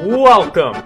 Welcome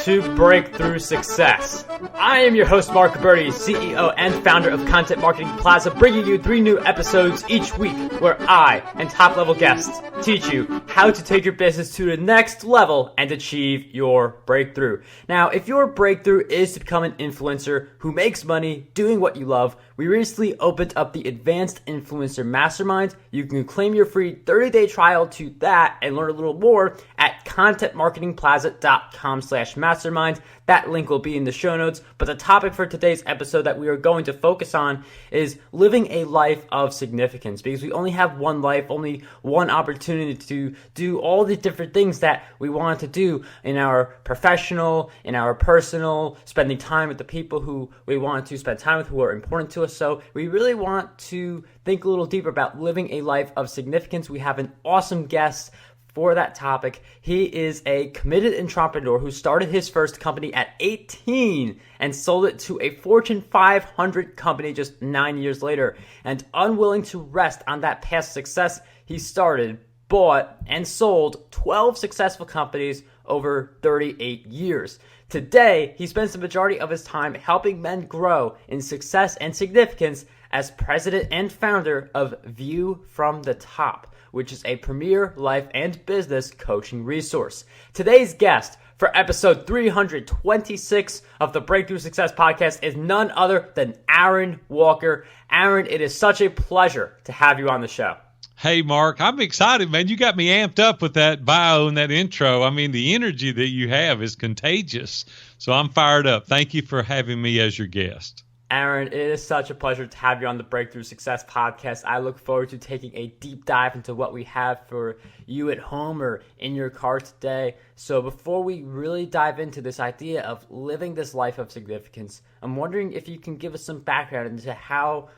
to Breakthrough Success. I am your host, Mark Berti, CEO and founder of Content Marketing Plaza, bringing you 3 new episodes each week where I and top-level guests teach you how to take your business to the next level and achieve your breakthrough. Now, if your breakthrough is to become an influencer who makes money doing what you love, we recently opened up the Advanced Influencer Mastermind. You can claim your free 30-day trial to that and learn a little more at contentmarketingplaza.com/mastermind. That link will be in the show notes. But the topic for today's episode that we are going to focus on is living a life of significance, because we only have one life, only one opportunity to do all the different things that we want to do in our professional, in our personal, spending time with the people who we want to spend time with, who are important to us. So we really want to think a little deeper about living a life of significance. We have an awesome guest for that topic. He is a committed entrepreneur who started his first company at 18 and sold it to a Fortune 500 company just 9 years later. And unwilling to rest on that past success, he started, bought, and sold 12 successful companies over 38 years. Today, he spends the majority of his time helping men grow in success and significance as president and founder of View from the Top, which is a premier life and business coaching resource. Today's guest for episode 326 of the Breakthrough Success Podcast is none other than Aaron Walker. Aaron, it is such a pleasure to have you on the show. Hey, Mark, I'm excited, man. You got me amped up with that bio and that intro. I mean, the energy that you have is contagious. So I'm fired up. Thank you for having me as your guest. Aaron, it is such a pleasure to have you on the Breakthrough Success Podcast. I look forward to taking a deep dive into what we have for you at home or in your car today. So before we really dive into this idea of living this life of significance, I'm wondering if you can give us some background into how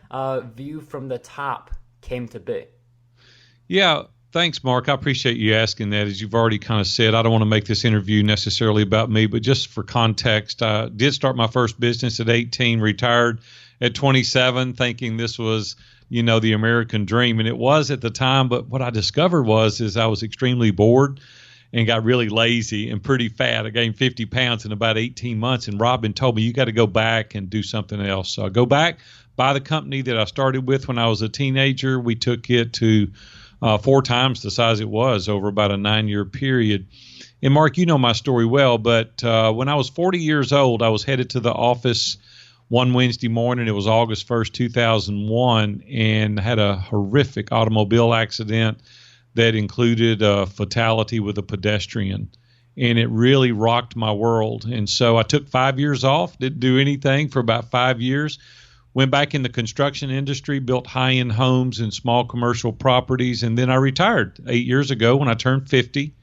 View from the Top came to be. Yeah, thanks, Mark. I appreciate you asking that. As you've already kind of said, I don't want to make this interview necessarily about me, but just for context, I did start my first business at 18, retired at 27, thinking this was, the American dream. And it was at the time, but what I discovered is I was extremely bored and got really lazy and pretty fat. I gained 50 pounds in about 18 months. And Robin told me, you got to go back and do something else. So I go back, buy the company that I started with when I was a teenager. We took it to 4 times the size it was over about a 9-year period. And Mark, you know my story well, but when I was 40 years old, I was headed to the office one Wednesday morning. It was August 1st, 2001, and had a horrific automobile accident that included a fatality with a pedestrian. And it really rocked my world. And so I took 5 years off, didn't do anything for about 5 years. Went back in the construction industry, built high-end homes and small commercial properties, and then I retired 8 years ago when I turned 50.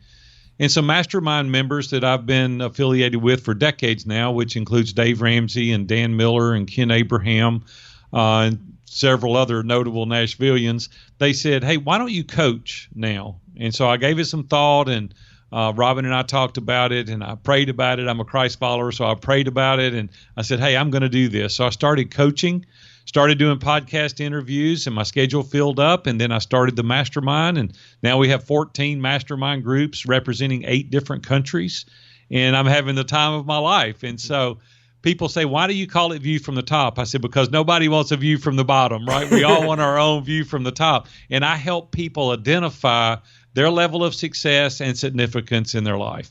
And some Mastermind members that I've been affiliated with for decades now, which includes Dave Ramsey and Dan Miller and Ken Abraham and several other notable Nashvillians, they said, hey, why don't you coach now? And so I gave it some thought, and Robin and I talked about it, and I prayed about it. I'm a Christ follower, so I prayed about it, and I said, hey, I'm going to do this. So I started coaching, started doing podcast interviews, and my schedule filled up, and then I started the Mastermind, and now we have 14 Mastermind groups representing 8 different countries, and I'm having the time of my life. And so people say, why do you call it View from the Top? I said, because nobody wants a view from the bottom, right? We all want our own view from the top, and I help people identify their level of success and significance in their life.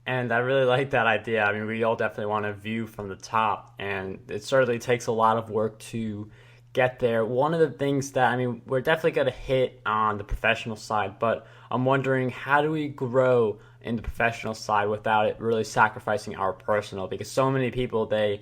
And I really like that idea. I mean, we all definitely want a view from the top, and it certainly takes a lot of work to get there. One of the things that, we're definitely going to hit on the professional side, but I'm wondering, how do we grow in the professional side without it really sacrificing our personal? Because so many people, they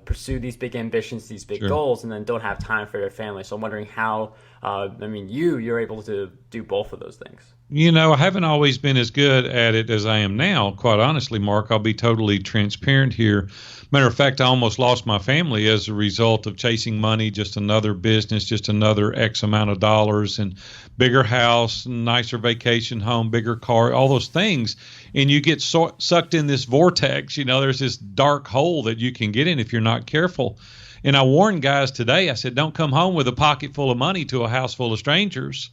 pursue these big ambitions, these big goals, and then don't have time for their family. So I'm wondering how, you're able to do both of those things. I haven't always been as good at it as I am now, quite honestly, Mark. I'll be totally transparent here. Matter of fact, I almost lost my family as a result of chasing money, just another business, just another X amount of dollars, and bigger house, nicer vacation home, bigger car, all those things. And you get sucked in this vortex. There's this dark hole that you can get in if you're not careful. And I warned guys today, I said, don't come home with a pocket full of money to a house full of strangers.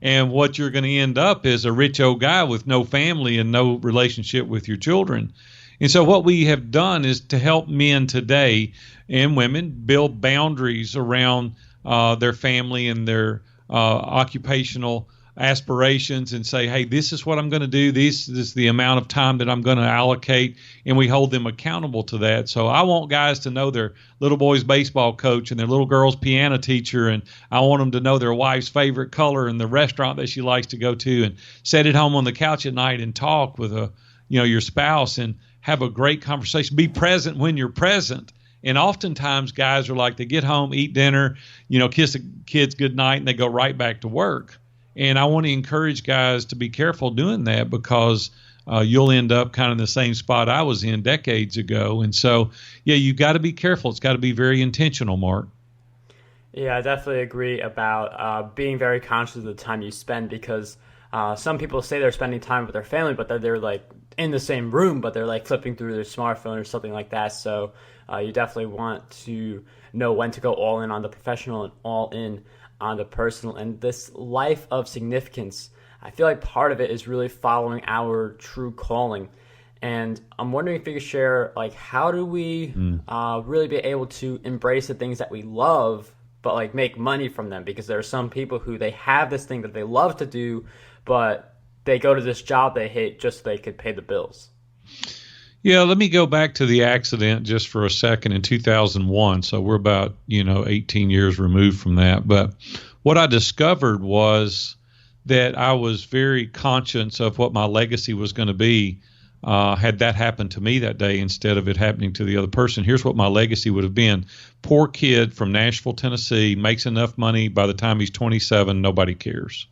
And what you're going to end up is a rich old guy with no family and no relationship with your children. And so what we have done is to help men today and women build boundaries around their family and their occupational aspirations and say, hey, this is what I'm going to do. This is the amount of time that I'm going to allocate, and we hold them accountable to that. So I want guys to know their little boy's baseball coach and their little girl's piano teacher, and I want them to know their wife's favorite color and the restaurant that she likes to go to, and sit at home on the couch at night and talk with your spouse and have a great conversation. Be present when you're present. And oftentimes guys are like, they get home, eat dinner, kiss the kids goodnight, and they go right back to work. And I want to encourage guys to be careful doing that, because you'll end up kind of in the same spot I was in decades ago. And so, yeah, you've got to be careful. It's got to be very intentional, Mark. Yeah, I definitely agree about being very conscious of the time you spend, because some people say they're spending time with their family, but they're like in the same room, but they're like flipping through their smartphone or something like that. So you definitely want to know when to go all in on the professional and all in on the personal. And this life of significance, I feel like part of it is really following our true calling. And I'm wondering if you could share, like, how do we really be able to embrace the things that we love, but like make money from them? Because there are some people who they have this thing that they love to do, but they go to this job they hate just so they could pay the bills. Yeah, let me go back to the accident just for a second in 2001. So we're about, 18 years removed from that. But what I discovered was that I was very conscious of what my legacy was going to be had that happened to me that day instead of it happening to the other person. Here's what my legacy would have been. Poor kid from Nashville, Tennessee, makes enough money by the time he's 27, nobody cares.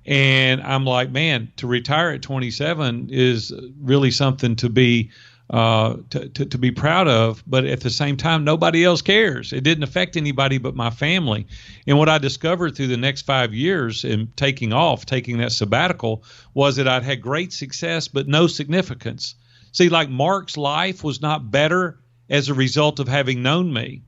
And I'm like, man, to retire at 27 is really something to be to be proud of. But at the same time, nobody else cares. It didn't affect anybody but my family. And what I discovered through the next 5 years in taking that sabbatical, was that I'd had great success, but no significance. See, like Mark's life was not better as a result of having known me.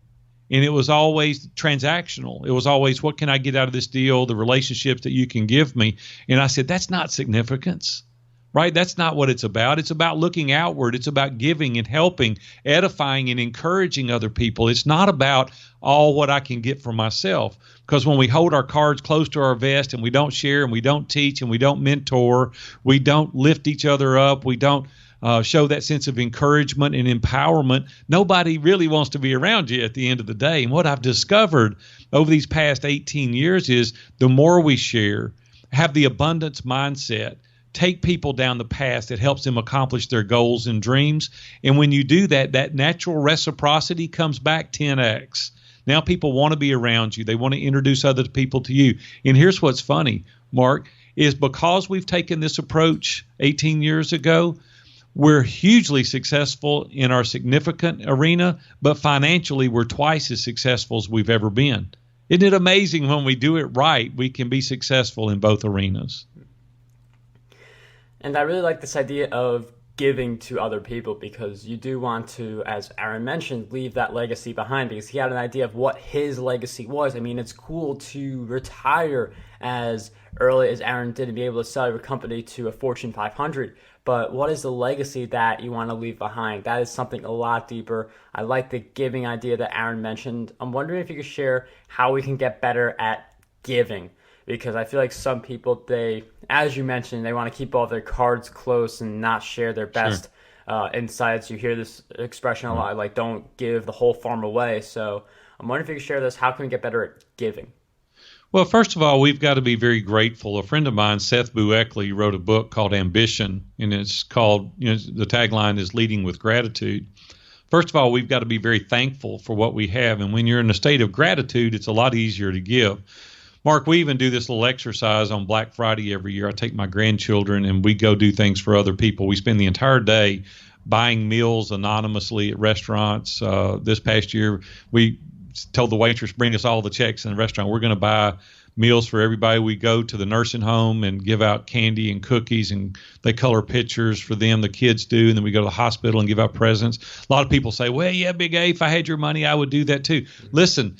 And it was always transactional. It was always, what can I get out of this deal? The relationships that you can give me. And I said, that's not significance, right? That's not what it's about. It's about looking outward. It's about giving and helping, edifying and encouraging other people. It's not about all what I can get for myself. Because when we hold our cards close to our vest and we don't share and we don't teach and we don't mentor, we don't lift each other up, we don't show that sense of encouragement and empowerment, nobody really wants to be around you at the end of the day. And what I've discovered over these past 18 years is the more we share, have the abundance mindset, take people down the path that helps them accomplish their goals and dreams. And when you do that, that natural reciprocity comes back 10x. Now people want to be around you. They want to introduce other people to you. And here's what's funny, Mark, is because we've taken this approach 18 years ago, we're hugely successful in our significant arena, but financially we're twice as successful as we've ever been. Isn't it amazing when we do it right, we can be successful in both arenas? And I really like this idea of giving to other people, because you do want to, as Aaron mentioned, leave that legacy behind, because he had an idea of what his legacy was. I mean, it's cool to retire as early as Aaron did and be able to sell your company to a Fortune 500. But what is the legacy that you want to leave behind? That is something a lot deeper. I like the giving idea that Aaron mentioned. I'm wondering if you could share how we can get better at giving, because I feel like some people, they, as you mentioned, they want to keep all their cards close and not share their best insights. You hear this expression a lot, like, don't give the whole farm away. So I'm wondering if you could share this. How can we get better at giving? Well, first of all, we've got to be very grateful. A friend of mine, Seth Bueckley, wrote a book called Ambition, and it's called, the tagline is Leading with Gratitude. First of all, we've got to be very thankful for what we have. And when you're in a state of gratitude, it's a lot easier to give. Mark, we even do this little exercise on Black Friday every year. I take my grandchildren and we go do things for other people. We spend the entire day buying meals anonymously at restaurants. This past year, we told the waitress, bring us all the checks in the restaurant. We're going to buy meals for everybody. We go to the nursing home and give out candy and cookies, and they color pictures for them, the kids do, and then we go to the hospital and give out presents. A lot of people say, well, yeah, Big A, if I had your money, I would do that too. Listen,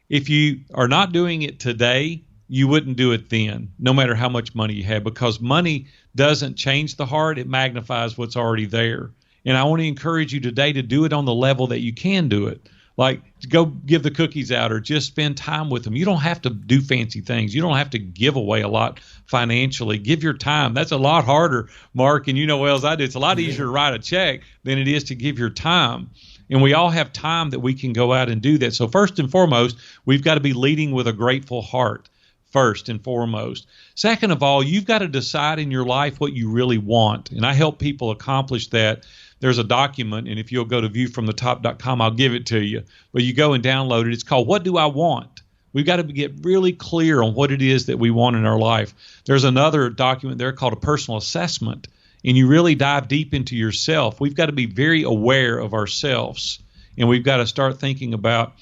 if you are not doing it today, you wouldn't do it then, no matter how much money you have, because money doesn't change the heart. It magnifies what's already there. And I want to encourage you today to do it on the level that you can do it. Like, go give the cookies out or just spend time with them. You don't have to do fancy things. You don't have to give away a lot financially. Give your time. That's a lot harder, Mark, and you know well as I do. It's a lot easier to write a check than it is to give your time. And we all have time that we can go out and do that. So first and foremost, we've got to be leading with a grateful heart. First and foremost. Second of all, you've got to decide in your life what you really want. And I help people accomplish that. There's a document, and if you'll go to viewfromthetop.com, I'll give it to you. But you go and download it. It's called What Do I Want? We've got to get really clear on what it is that we want in our life. There's another document there called a personal assessment, and you really dive deep into yourself. We've got to be very aware of ourselves, and we've got to start thinking about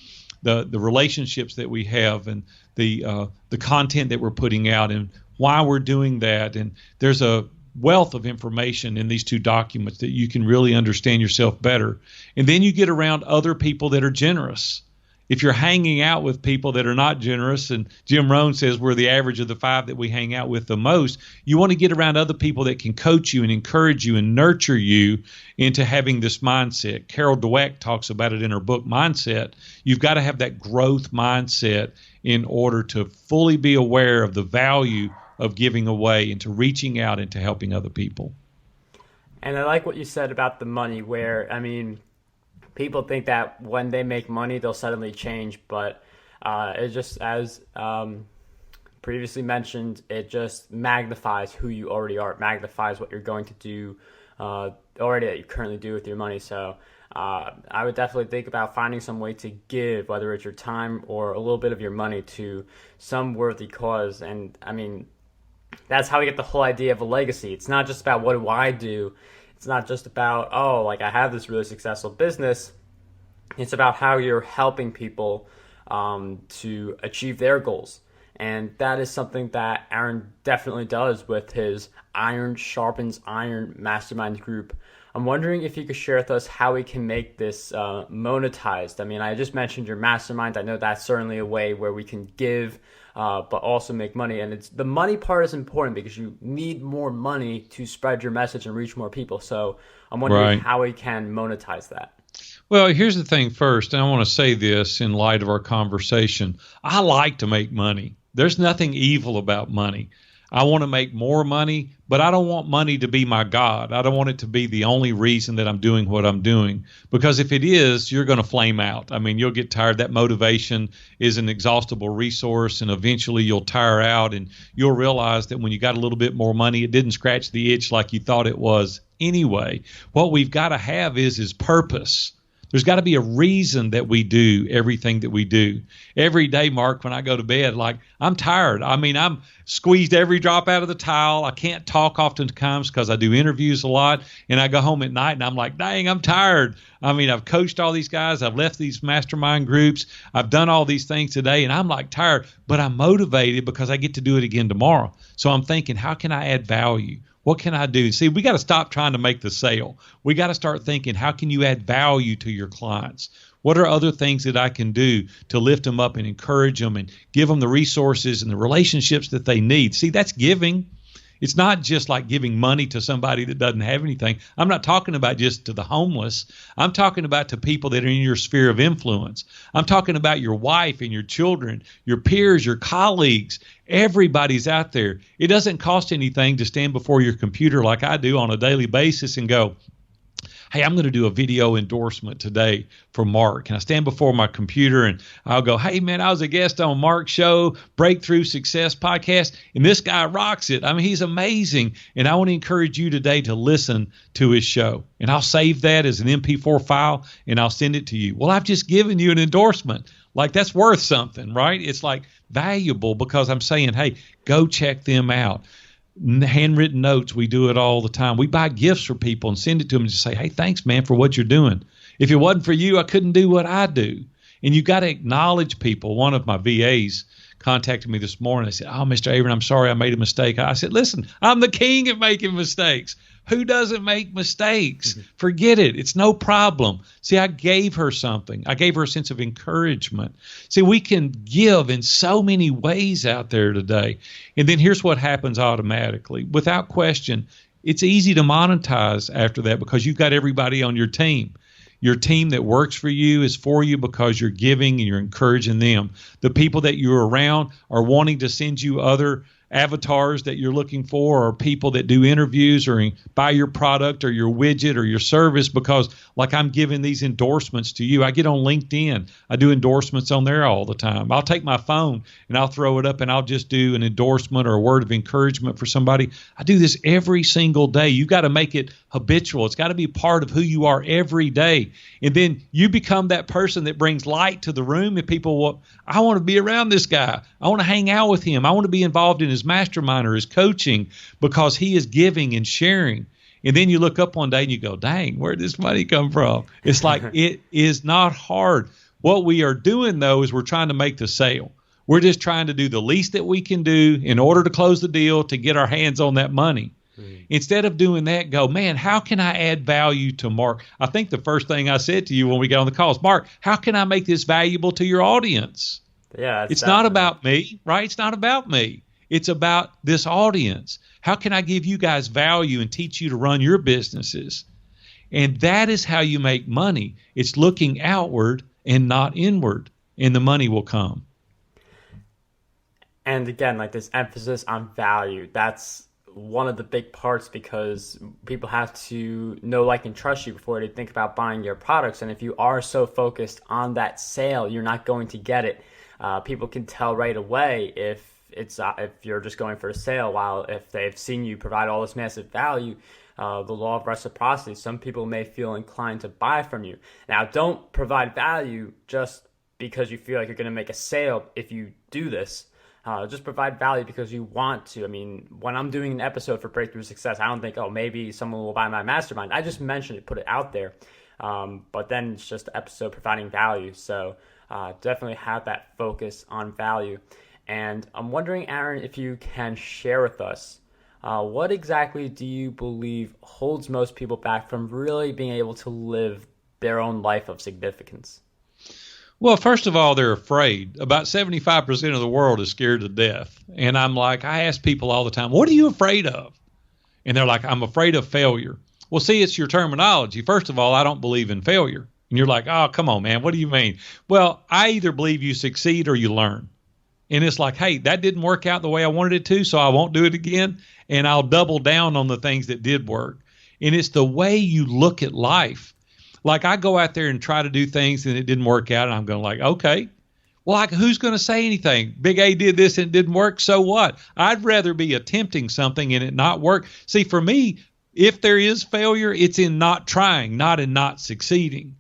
the relationships that we have and the content that we're putting out and why we're doing that. And there's a wealth of information in these two documents that you can really understand yourself better. And then you get around other people that are generous. If you're hanging out with people that are not generous, and Jim Rohn says we're the average of the 5 that we hang out with the most, you want to get around other people that can coach you and encourage you and nurture you into having this mindset. Carol Dweck talks about it in her book, Mindset. You've got to have that growth mindset in order to fully be aware of the value of giving away and to reaching out and to helping other people. And I like what you said about the money, where, I mean, people think that when they make money, they'll suddenly change. But it just, as previously mentioned, it just magnifies who you already are. It magnifies what you're going to do already that you currently do with your money. So I would definitely think about finding some way to give, whether it's your time or a little bit of your money, to some worthy cause. And I mean, that's how we get the whole idea of a legacy. It's not just about what do I do. It's not just about, oh, like I have this really successful business. It's about how you're helping people to achieve their goals. And that is something that Aaron definitely does with his Iron Sharpens Iron Mastermind group. I'm wondering if you could share with us how we can make this monetized. I mean, I just mentioned your mastermind. I know that's certainly a way where we can give, but also make money. And it's the money part is important because you need more money to spread your message and reach more people. So I'm wondering how we can monetize that. Well, here's the thing first, and I want to say this in light of our conversation. I like to make money. There's nothing evil about money. I want to make more money, but I don't want money to be my God. I don't want it to be the only reason that I'm doing what I'm doing, because if it is, you're going to flame out. I mean, you'll get tired. That motivation is an exhaustible resource, and eventually you'll tire out, and you'll realize that when you got a little bit more money, it didn't scratch the itch like you thought it was anyway. What we've got to have is purpose. There's got to be a reason that we do everything that we do. Every day, Mark, when I go to bed, like, I'm tired. I mean, I'm squeezed every drop out of the towel. I can't talk oftentimes because I do interviews a lot. And I go home at night and I'm like, dang, I'm tired. I mean, I've coached all these guys. I've left these mastermind groups. I've done all these things today and I'm like tired, but I'm motivated because I get to do it again tomorrow. So I'm thinking, how can I add value? What can I do? See, we got to stop trying to make the sale. We got to start thinking, how can you add value to your clients? What are other things that I can do to lift them up and encourage them and give them the resources and the relationships that they need? See, that's giving. It's not just like giving money to somebody that doesn't have anything. I'm not talking about just to the homeless. I'm talking about to people that are in your sphere of influence. I'm talking about your wife and your children, your peers, your colleagues. Everybody's out there. It doesn't cost anything to stand before your computer like I do on a daily basis and go, hey, I'm going to do a video endorsement today for Mark. And I stand before my computer and I'll go, hey, man, I was a guest on Mark's show, Breakthrough Success Podcast, and this guy rocks it. I mean, he's amazing. And I want to encourage you today to listen to his show. And I'll save that as an MP4 file and I'll send it to you. Well, I've just given you an endorsement. Like, that's worth something, right? It's like valuable because I'm saying, hey, go check them out. Handwritten notes, we do it all the time. We buy gifts for people and send it to them and just say, hey, thanks, man, for what you're doing. If it wasn't for you, I couldn't do what I do. And you got to acknowledge people. One of my VAs contacted me this morning. They said, oh, Mr. Avery, I'm sorry I made a mistake. I said, listen, I'm the king of making mistakes. Who doesn't make mistakes? Forget it. It's no problem. See, I gave her something. I gave her a sense of encouragement. See, we can give in so many ways out there today. And then here's what happens automatically. Without question, it's easy to monetize after that because you've got everybody on your team. Your team that works for you is for you because you're giving and you're encouraging them. The people that you're around are wanting to send you other avatars that you're looking for, or people that do interviews or buy your product or your widget or your service, because like I'm giving these endorsements to you. I get on LinkedIn. I do endorsements on there all the time. I'll take my phone and I'll throw it up and I'll just do an endorsement or a word of encouragement for somebody. I do this every single day. You got to make it habitual. It's got to be part of who you are every day. And then you become that person that brings light to the room, and people will, I want to be around this guy. I want to hang out with him. I want to be involved in his mastermind or his coaching because he is giving and sharing. And then you look up one day and you go, dang, where did this money come from? It's like, it is not hard. What we are doing, though, is we're trying to make the sale. We're just trying to do the least that we can do in order to close the deal to get our hands on that money. Instead of doing that, go, man, how can I add value to Mark? I think the first thing I said to you when we got on the call is, Mark, how can I make this valuable to your audience? Yeah, it's not about me, right? It's not about me. It's about this audience. How can I give you guys value and teach you to run your businesses? And that is how you make money. It's looking outward and not inward, and the money will come. And again, like this emphasis on value, that's one of the big parts, because people have to know, like, and trust you before they think about buying your products. And if you are so focused on that sale, you're not going to get it. People can tell right away if you're just going for a sale, while if they've seen you provide all this massive value, the law of reciprocity, some people may feel inclined to buy from you. Now, don't provide value just because you feel like you're going to make a sale if you do this. Just provide value because you want to. I mean, when I'm doing an episode for Breakthrough Success, I don't think, oh, maybe someone will buy my mastermind. I just mentioned it, put it out there. But then it's just the episode providing value. So definitely have that focus on value. And I'm wondering, Aaron, if you can share with us, what exactly do you believe holds most people back from really being able to live their own life of significance? Well, first of all, they're afraid. About 75% of the world is scared to death. And I'm like, I ask people all the time, what are you afraid of? And they're like, I'm afraid of failure. Well, see, it's your terminology. First of all, I don't believe in failure. And you're like, oh, come on, man. What do you mean? Well, I either believe you succeed or you learn. And it's like, hey, that didn't work out the way I wanted it to, so I won't do it again. And I'll double down on the things that did work. And it's the way you look at life. Like, I go out there and try to do things and it didn't work out, and I'm going like, okay, well, like, who's going to say anything? Big A did this and it didn't work, so what? I'd rather be attempting something and it not work. See, for me, if there is failure, it's in not trying, not in not succeeding.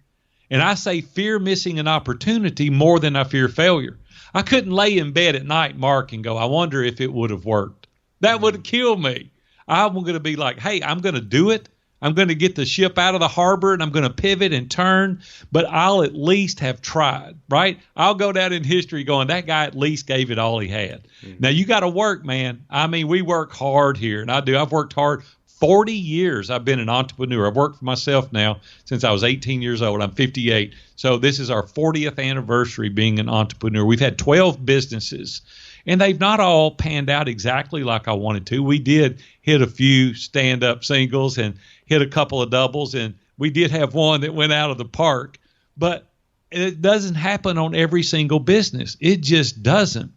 And I say fear missing an opportunity more than I fear failure. I couldn't lay in bed at night, Mark, and go, I wonder if it would have worked. That would have killed me. I'm going to be like, hey, I'm going to do it. I'm going to get the ship out of the harbor and I'm going to pivot and turn, but I'll at least have tried, right? I'll go down in history going, that guy at least gave it all he had. Mm-hmm. Now, you got to work, man. I mean, we work hard here, and I do. I've worked hard. 40 years I've been an entrepreneur. I've worked for myself now since I was 18 years old. I'm 58. So this is our 40th anniversary being an entrepreneur. We've had 12 businesses, and they've not all panned out exactly like I wanted to. We did hit a few stand-up singles and hit a couple of doubles, and we did have one that went out of the park. But it doesn't happen on every single business. It just doesn't.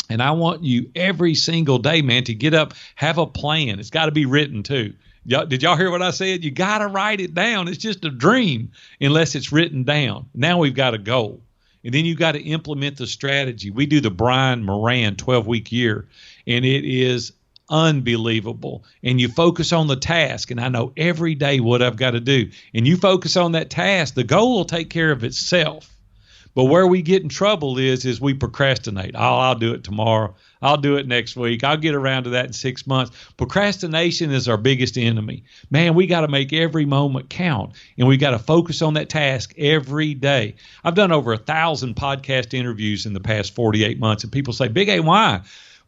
And I want you every single day, man, to get up, have a plan. It's got to be written too. Did y'all hear what I said? You got to write it down. It's just a dream unless it's written down. Now we've got a goal. And then you got to implement the strategy. We do the Brian Moran 12-week year, and it is unbelievable. And you focus on the task, and I know every day what I've got to do. And you focus on that task, the goal will take care of itself. But where we get in trouble is we procrastinate. Oh, I'll do it tomorrow. I'll do it next week. I'll get around to that in 6 months. Procrastination is our biggest enemy. Man, we got to make every moment count, and we got to focus on that task every day. I've done over 1,000 podcast interviews in the past 48 months, and people say, Big A, why?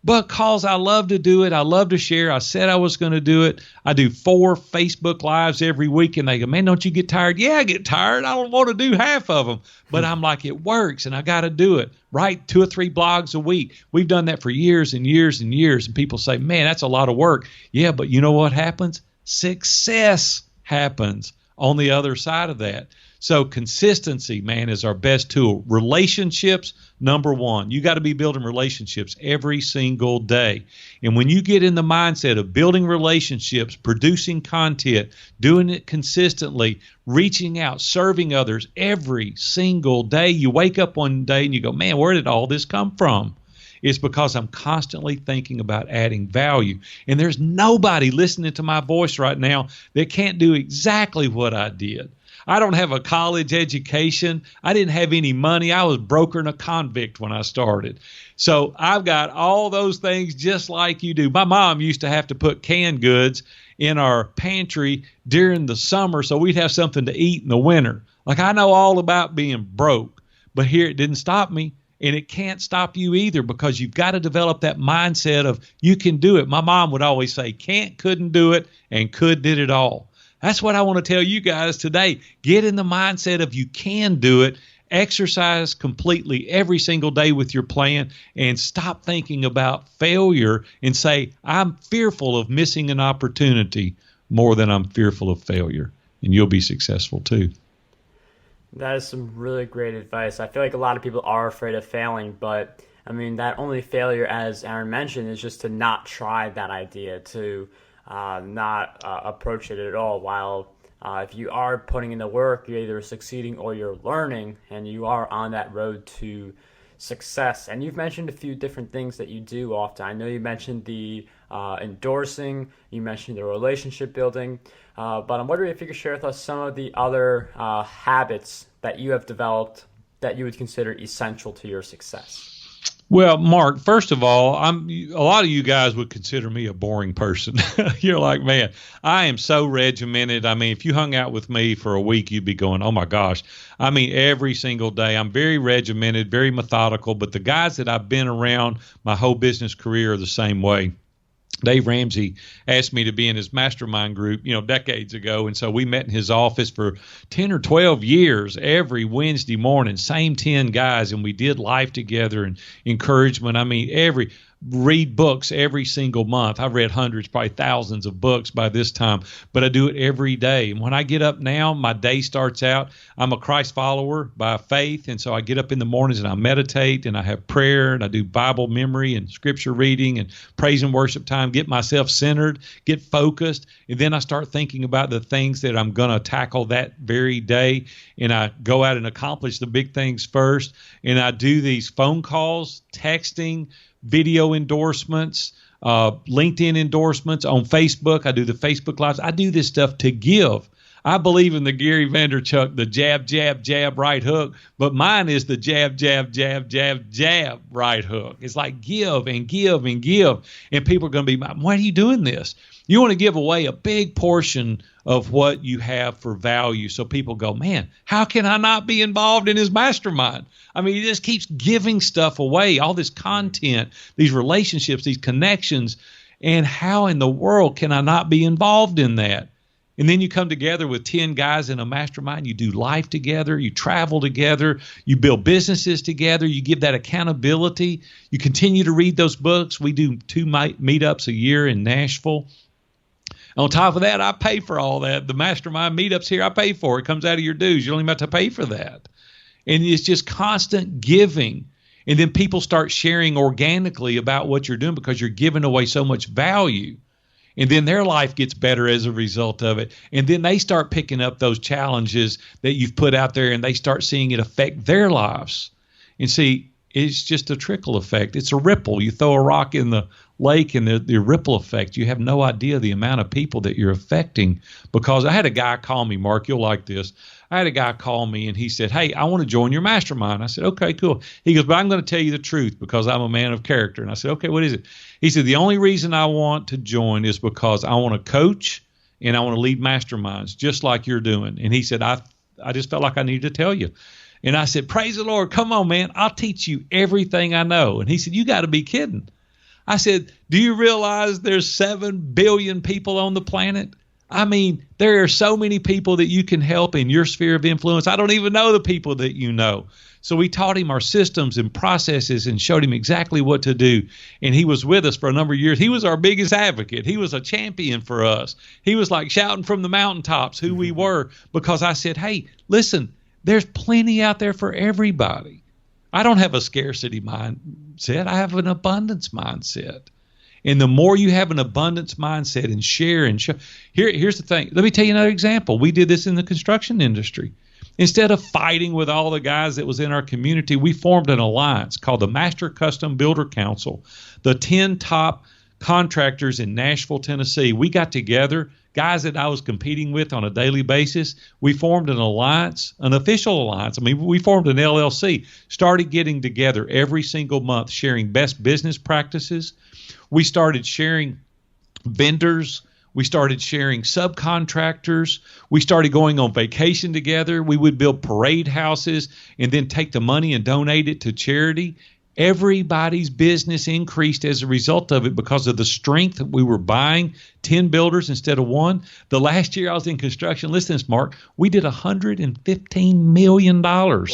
Because I love to do it. I love to share. I said I was going to do it. I do 4 Facebook Lives every week, and they go, man, don't you get tired? Yeah, I get tired. I don't want to do half of them. But I'm like, it works, and I got to do it. Write 2 or 3 blogs a week. We've done that for years and years and years, and people say, man, that's a lot of work. Yeah, but you know what happens? Success happens on the other side of that. So consistency, man, is our best tool. Relationships, number one. You got to be building relationships every single day. And when you get in the mindset of building relationships, producing content, doing it consistently, reaching out, serving others every single day, you wake up one day and you go, man, where did all this come from? It's because I'm constantly thinking about adding value. And there's nobody listening to my voice right now that can't do exactly what I did. I don't have a college education. I didn't have any money. I was broker and a convict when I started. So I've got all those things just like you do. My mom used to have to put canned goods in our pantry during the summer so we'd have something to eat in the winter. Like, I know all about being broke, but here it didn't stop me. And it can't stop you either, because you've got to develop that mindset of you can do it. My mom would always say, can't, couldn't do it, and could did it all. That's what I want to tell you guys today. Get in the mindset of you can do it. Exercise completely every single day with your plan, and stop thinking about failure and say, I'm fearful of missing an opportunity more than I'm fearful of failure. And you'll be successful too. That is some really great advice. I feel like a lot of people are afraid of failing, but I mean, that only failure, as Aaron mentioned, is just to not try that idea, to not approach it at all. While if you are putting in the work, you're either succeeding or you're learning, and you are on that road to success. And you've mentioned a few different things that you do often. I know you mentioned the endorsing, you mentioned the relationship building, but I'm wondering if you could share with us some of the other habits that you have developed that you would consider essential to your success. Well, Mark, first of all, a lot of you guys would consider me a boring person. You're like, man, I am so regimented. I mean, if you hung out with me for a week, you'd be going, oh my gosh. I mean, every single day, I'm very regimented, very methodical, but the guys that I've been around my whole business career are the same way. Dave Ramsey asked me to be in his mastermind group, decades ago. And so we met in his office for 10 or 12 years every Wednesday morning, same 10 guys. And we did life together and encouragement. I mean, read books every single month. I've read hundreds, probably thousands of books by this time, but I do it every day. And when I get up now, my day starts out, I'm a Christ follower by faith. And so I get up in the mornings and I meditate and I have prayer and I do Bible memory and scripture reading and praise and worship time, get myself centered, get focused. And then I start thinking about the things that I'm going to tackle that very day. And I go out and accomplish the big things first. And I do these phone calls, texting, video endorsements, LinkedIn endorsements on Facebook. I do the Facebook Lives. I do this stuff to give. I believe in the Gary Vaynerchuk, the jab, jab, jab, right hook, but mine is the jab, jab, jab, jab, jab, right hook. It's like give and give and give. And people are going to be, why are you doing this? You want to give away a big portion of what you have for value. So people go, man, how can I not be involved in his mastermind? I mean, he just keeps giving stuff away, all this content, these relationships, these connections. And how in the world can I not be involved in that? And then you come together with 10 guys in a mastermind. You do life together. You travel together. You build businesses together. You give that accountability. You continue to read those books. We do 2 meetups a year in Nashville. On top of that, I pay for all that. The mastermind meetups here, I pay for. It comes out of your dues. You don't even have to pay for that. And it's just constant giving. And then people start sharing organically about what you're doing because you're giving away so much value. And then their life gets better as a result of it. And then they start picking up those challenges that you've put out there, and they start seeing it affect their lives. And see, it's just a trickle effect. It's a ripple. You throw a rock in the lake and the ripple effect. You have no idea the amount of people that you're affecting. Because I had a guy call me, Mark, you'll like this. I had a guy call me and he said, hey, I want to join your mastermind. I said, okay, cool. He goes, but I'm going to tell you the truth because I'm a man of character. And I said, okay, what is it? He said, the only reason I want to join is because I want to coach and I want to lead masterminds just like you're doing. And he said, I just felt like I needed to tell you. And I said, praise the Lord. Come on, man. I'll teach you everything I know. And he said, you got to be kidding. I said, do you realize there's 7 billion people on the planet? I mean, there are so many people that you can help in your sphere of influence. I don't even know the people that you know. So we taught him our systems and processes and showed him exactly what to do. And he was with us for a number of years. He was our biggest advocate. He was a champion for us. He was like shouting from the mountaintops who we were, because I said, hey, listen, there's plenty out there for everybody. I don't have a scarcity mindset. I have an abundance mindset. And the more you have an abundance mindset and share and show. Here's the thing. Let me tell you another example. We did this in the construction industry. Instead of fighting with all the guys that was in our community, we formed an alliance called the Master Custom Builder Council. The 10 top contractors in Nashville, Tennessee, we got together, guys that I was competing with on a daily basis. We formed an alliance, an official alliance. I mean, we formed an LLC, started getting together every single month, sharing best business practices. We started sharing vendors. We started sharing subcontractors. We started going on vacation together. We would build parade houses and then take the money and donate it to charity. Everybody's business increased as a result of it because of the strength that we were buying 10 builders instead of one. The last year I was in construction, listen to this, Mark, we did $115 million. Wow.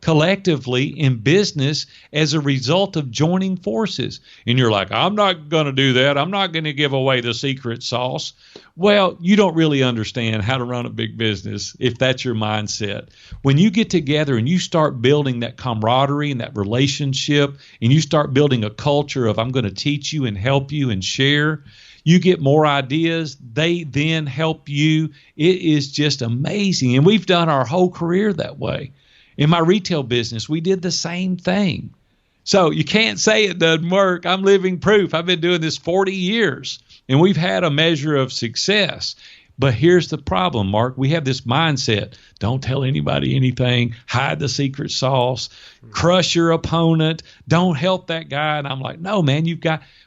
Collectively in business as a result of joining forces. And you're like, I'm not going to do that. I'm not going to give away the secret sauce. Well, you don't really understand how to run a big business if that's your mindset. When you get together and you start building that camaraderie and that relationship, and you start building a culture of I'm going to teach you and help you and share, you get more ideas. They then help you. It is just amazing. And we've done our whole career that way. In my retail business, we did the same thing. So you can't say it doesn't work. I'm living proof. I've been doing this 40 years, and we've had a measure of success. But here's the problem, Mark. We have this mindset. Don't tell anybody anything. Hide the secret sauce. Crush your opponent. Don't help that guy. And I'm like, no, man,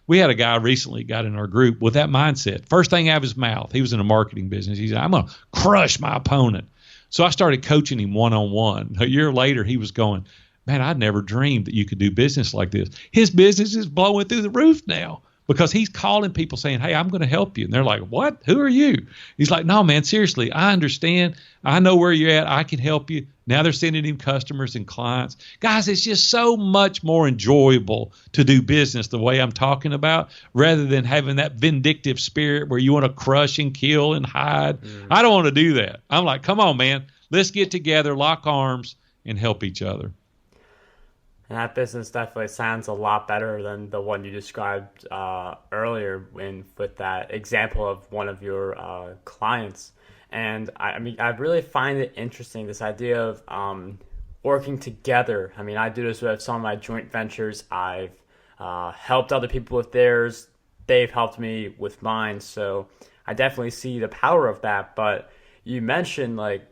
we had a guy recently got in our group with that mindset. First thing out of his mouth, he was in a marketing business. He said, I'm going to crush my opponent. So I started coaching him one-on-one. A year later, he was going, man, I'd never dreamed that you could do business like this. His business is blowing through the roof now because he's calling people saying, hey, I'm going to help you. And they're like, what? Who are you? He's like, no, man, seriously, I understand. I know where you're at. I can help you. Now they're sending him customers and clients. Guys, it's just so much more enjoyable to do business the way I'm talking about rather than having that vindictive spirit where you want to crush and kill and hide. I don't want to do that. I'm like, come on, man. Let's get together, lock arms, and help each other. And that business definitely sounds a lot better than the one you described earlier with that example of one of your clients. And I mean, I really find it interesting, this idea of working together. I mean, I do this with some of my joint ventures. I've helped other people with theirs. They've helped me with mine. So I definitely see the power of that. But you mentioned like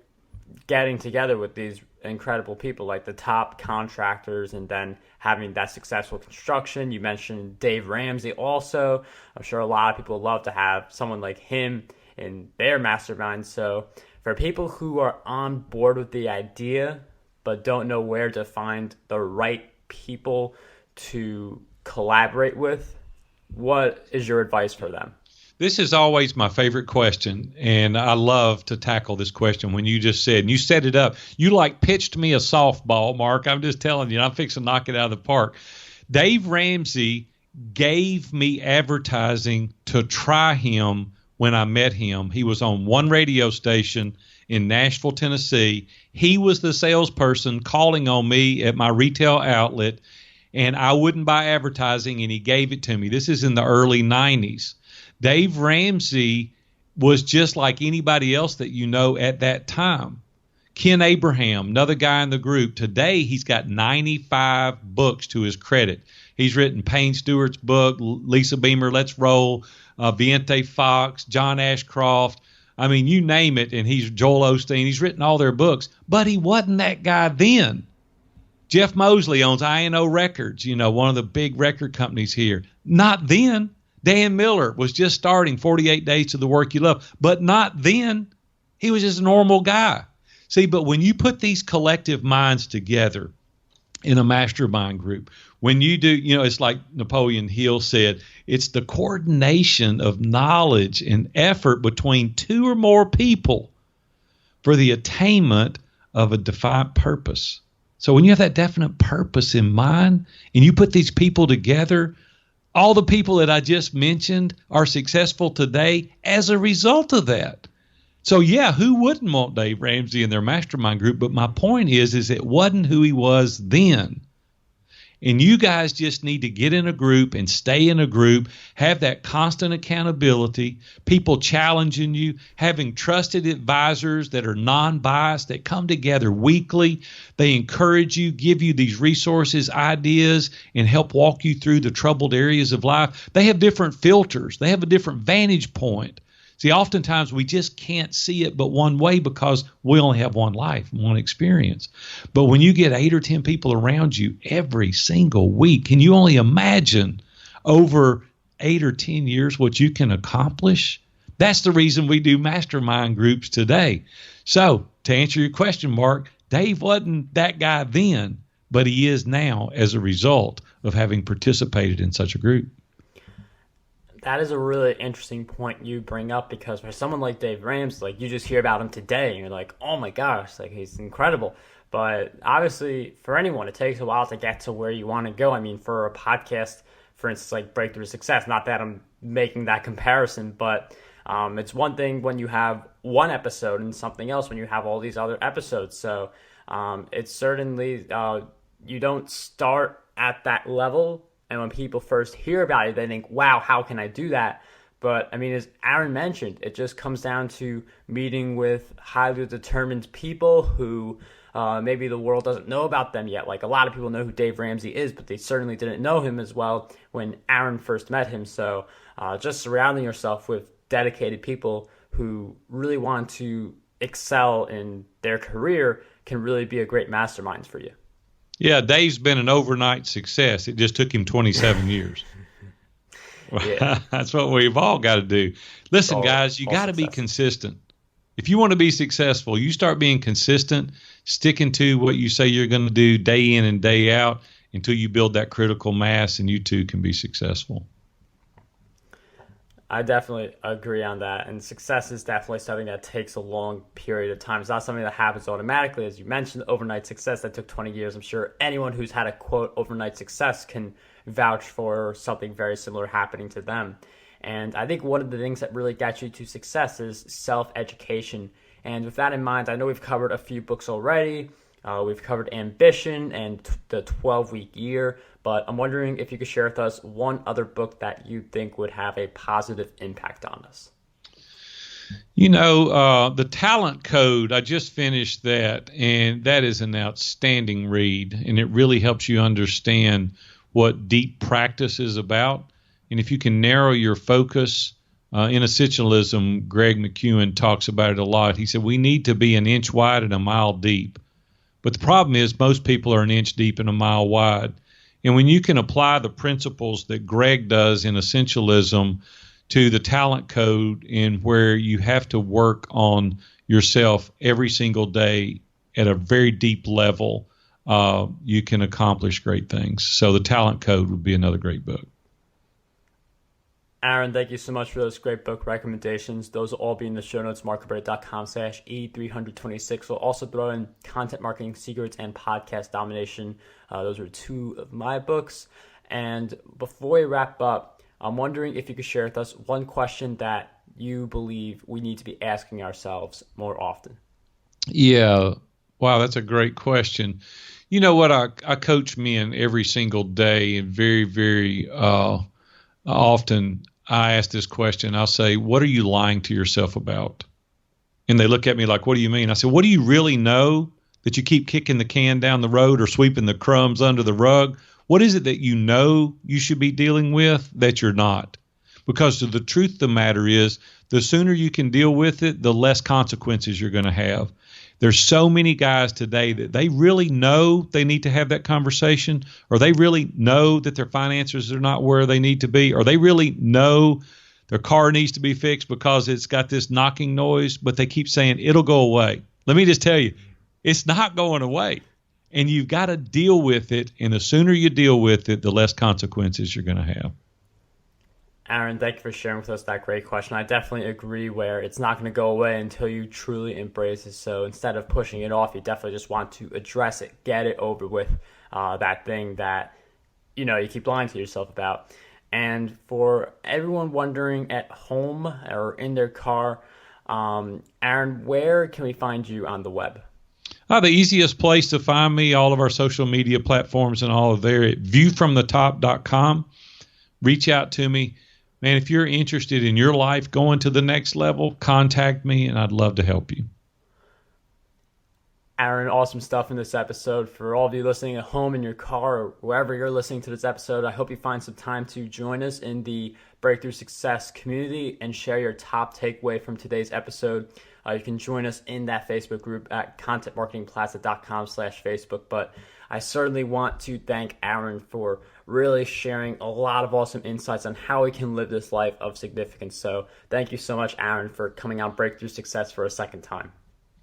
getting together with these incredible people, like the top contractors, and then having that successful construction. You mentioned Dave Ramsey also. I'm sure a lot of people love to have someone like him in their mastermind. So for people who are on board with the idea but don't know where to find the right people to collaborate with, what is your advice for them? This is always my favorite question, and I love to tackle this question when you just said, and you set it up. You like pitched me a softball, Mark. I'm just telling you, I'm fixing to knock it out of the park. Dave Ramsey gave me advertising to try him when I met him. He was on one radio station in Nashville, Tennessee. He was the salesperson calling on me at my retail outlet, and I wouldn't buy advertising, and he gave it to me. This is in the early 90s. Dave Ramsey was just like anybody else that you know at that time. Ken Abraham, another guy in the group, today he's got 95 books to his credit. He's written Payne Stewart's book, Lisa Beamer, Let's Roll, Viente Fox, John Ashcroft. I mean, you name it, and he's Joel Osteen. He's written all their books, but he wasn't that guy then. Jeff Mosley owns I&O Records, one of the big record companies here. Not then. Dan Miller was just starting 48 Days to the Work You Love, but not then. He was just a normal guy. See, but when you put these collective minds together in a mastermind group. When you do, it's like Napoleon Hill said, it's the coordination of knowledge and effort between two or more people for the attainment of a defined purpose. So when you have that definite purpose in mind and you put these people together, all the people that I just mentioned are successful today as a result of that. So yeah, who wouldn't want Dave Ramsey in their mastermind group? But my point is it wasn't who he was then. And you guys just need to get in a group and stay in a group, have that constant accountability, people challenging you, having trusted advisors that are non-biased, that come together weekly. They encourage you, give you these resources, ideas, and help walk you through the troubled areas of life. They have different filters. They have a different vantage point. See, oftentimes we just can't see it but one way because we only have one life, one experience. But when you get 8 or 10 people around you every single week, can you only imagine over 8 or 10 years what you can accomplish? That's the reason we do mastermind groups today. So to answer your question, Mark, Dave wasn't that guy then, but he is now as a result of having participated in such a group. That is a really interesting point you bring up, because for someone like Dave Ramsey, like, you just hear about him today and you're like, oh my gosh, like, he's incredible. But obviously for anyone, it takes a while to get to where you want to go. I mean, for a podcast, for instance, like Breakthrough Success, not that I'm making that comparison, but it's one thing when you have one episode and something else when you have all these other episodes. So it's certainly, you don't start at that level. And when people first hear about it, they think, wow, how can I do that? But I mean, as Aaron mentioned, it just comes down to meeting with highly determined people who maybe the world doesn't know about them yet. Like, a lot of people know who Dave Ramsey is, but they certainly didn't know him as well when Aaron first met him. So just surrounding yourself with dedicated people who really want to excel in their career can really be a great mastermind for you. Yeah, Dave's been an overnight success. It just took him 27 years. Yeah. That's what we've all got to do. Listen, guys, you got to be consistent. If you want to be successful, you start being consistent, sticking to what you say you're going to do day in and day out until you build that critical mass, and you too can be successful. I definitely agree on that. And success is definitely something that takes a long period of time. It's not something that happens automatically. As you mentioned, overnight success, that took 20 years. I'm sure anyone who's had a, quote, overnight success can vouch for something very similar happening to them. And I think one of the things that really gets you to success is self-education. And with that in mind, I know we've covered a few books already. We've covered Ambition and the 12-week year, but I'm wondering if you could share with us one other book that you think would have a positive impact on us. The Talent Code, I just finished that, and that is an outstanding read, and it really helps you understand what deep practice is about. And if you can narrow your focus, in Essentialism, Greg McEwen talks about it a lot. He said, we need to be an inch wide and a mile deep. But the problem is most people are an inch deep and a mile wide. And when you can apply the principles that Greg does in Essentialism to the Talent Code, in where you have to work on yourself every single day at a very deep level, you can accomplish great things. So the Talent Code would be another great book. Aaron, thank you so much for those great book recommendations. Those will all be in the show notes, marketplace.com/E326. We'll also throw in Content Marketing Secrets and Podcast Domination. Those are two of my books. And before we wrap up, I'm wondering if you could share with us one question that you believe we need to be asking ourselves more often. Yeah. Wow, that's a great question. You know what? I coach men every single day, and very, very often I ask this question. I'll say, what are you lying to yourself about? And they look at me like, what do you mean? I say, what do you really know that you keep kicking the can down the road or sweeping the crumbs under the rug? What is it that you know you should be dealing with that you're not? Because the truth of the matter is, the sooner you can deal with it, the less consequences you're going to have. There's so many guys today that they really know they need to have that conversation, or they really know that their finances are not where they need to be, or they really know their car needs to be fixed because it's got this knocking noise, but they keep saying it'll go away. Let me just tell you, it's not going away. and you've got to deal with it. And the sooner you deal with it, the less consequences you're going to have. Aaron, thank you for sharing with us that great question. I definitely agree where it's not going to go away until you truly embrace it. So instead of pushing it off, you definitely just want to address it, get it over with, that thing that, you keep lying to yourself about. And for everyone wondering at home or in their car, Aaron, where can we find you on the web? The easiest place to find me, all of our social media platforms and all of there at viewfromthetop.com. Reach out to me. Man, if you're interested in your life going to the next level, contact me and I'd love to help you. Aaron, awesome stuff in this episode. For all of you listening at home, in your car, or wherever you're listening to this episode, I hope you find some time to join us in the Breakthrough Success community and share your top takeaway from today's episode. You can join us in that Facebook group at contentmarketingplaza.com/Facebook. But I certainly want to thank Aaron for really sharing a lot of awesome insights on how we can live this life of significance. So thank you so much, Aaron, for coming on Breakthrough Success for a second time.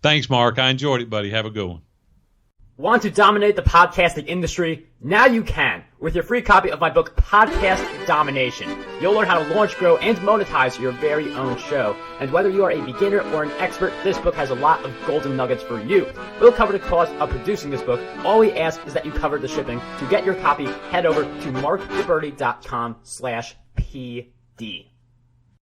Thanks, Mark. I enjoyed it, buddy. Have a good one. Want to dominate the podcasting industry? Now you can with your free copy of my book, Podcast Domination. You'll learn how to launch, grow, and monetize your very own show. And whether you are a beginner or an expert, this book has a lot of golden nuggets for you. We'll cover the cost of producing this book. All we ask is that you cover the shipping. To get your copy, head over to markdeberti.com/PD.